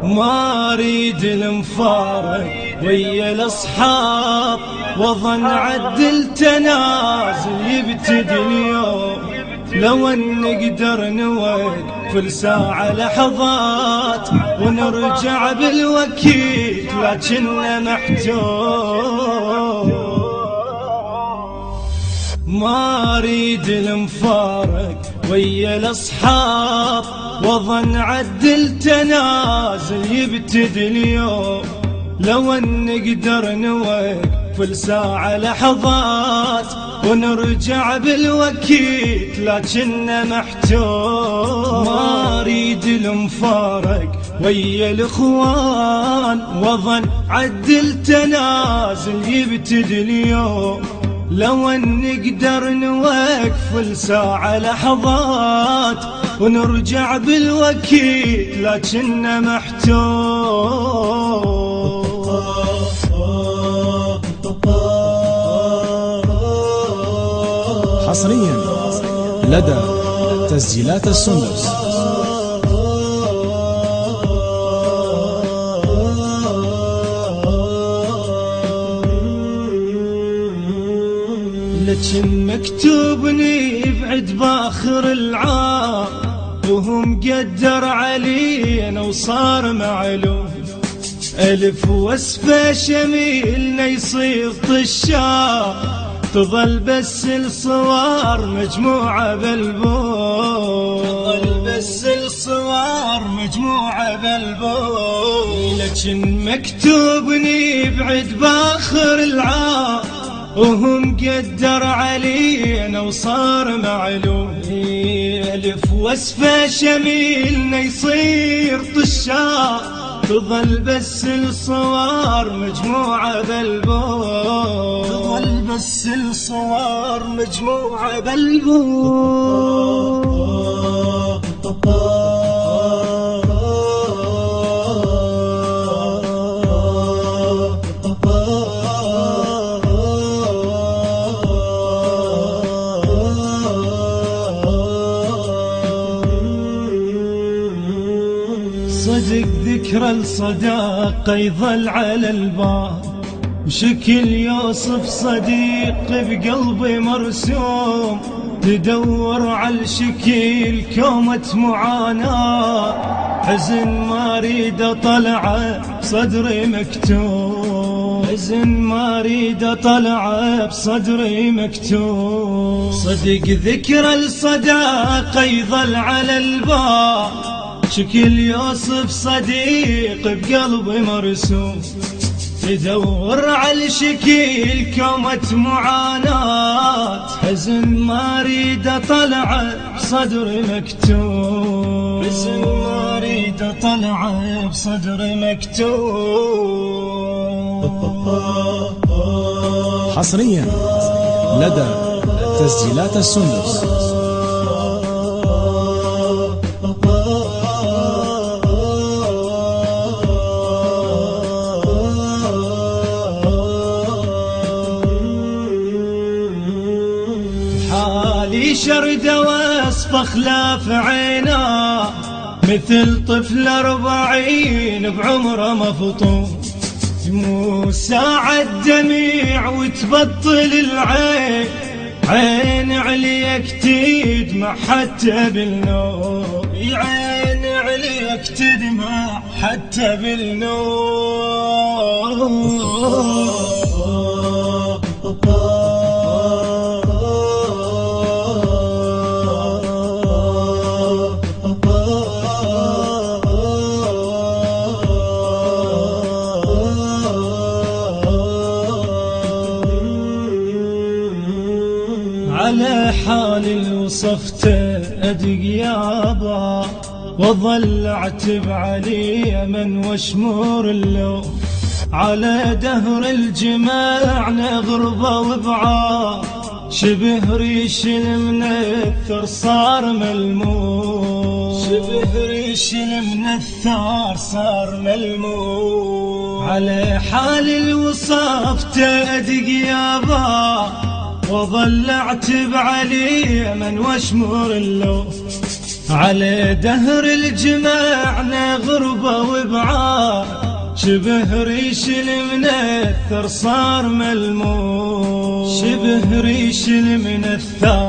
ما اريد المفارق ويا الاصحاب، وظن عدل تنازل يبتدي اليوم. لو ان نقدر نوقف لساعة لحظات ونرجع بالوكيل، لكننا محتوم. ما اريد المفارق ويا الاصحاب، وظن عدل تنازل يبتدي اليوم. لو ان نقدر نوقف لساعة لحظات ونرجع بالوكيل، لكننا محتوم. ما اريد المفارق ويا الاخوان، وظن عدل تنازل يبتدي اليوم. لو ان نقدر نوقف لساعة لحظات ونرجع بالوكيل، لكننا محتوم. حصريا لدى تسجيلات السندس. لكن مكتوبني بعد باخر العام، وهم قدر علينا وصار معلوم. ألف وصفة شميلنا يصير طشام، تظل بس الصور مجموعة بالبوم. تظل بس الصور مجموعة بالبوم. لكن مكتوبني بعد باخر العام، وهم قدر علينا وصار معلوم. ألف وصفة شميلنا يصير طشام، تظل بس الصور مجموعة بالبوم. تظل بس الصور مجموعة بالبوم. صدق ذكرى الصداقة يظل على البال، وشكل يوصف صديق بقلبي مرسوم. تدور على الشكل كومة معاناة، حزن ما اريد اطلعه بصدري مكتوم. حزن ما اريد اطلعه بصدري مكتوم. صدق ذكرى الصداقة يظل على البال، شكل يوصف صديق بقلبي مرسوم. تدور على الشكل كومة معاناة، حزن ما اريد اطلعه بصدري مكتوم. حزن ما اريد اطلعه بصدري مكتوم. حصريا لدى تسجيلات السندس. حالي شرد وصف خلاف عينا، مثل طفل 40 بعمره مفطوم. مو ساعة دميع وتبطل العين، عين عليك تدمع حتى بالنوم. عين عليك تدمع حتى بالنوم. على حالي وصفته أدق يابا، وظل أعتب علي من واشمور اللوم. على دهر الجماعنا غربة وبعاد، شبه ريش المنثر صار ملموم. شبه ريش المنثر صار ملموم. على حالي الوصفته أدق يابا، وظل اعتب عليه من واشمر اللوم. على دهر الجماعنا غربة وبعاد، شبه ريش المنثر صار ملموس، شبه ريش المنثر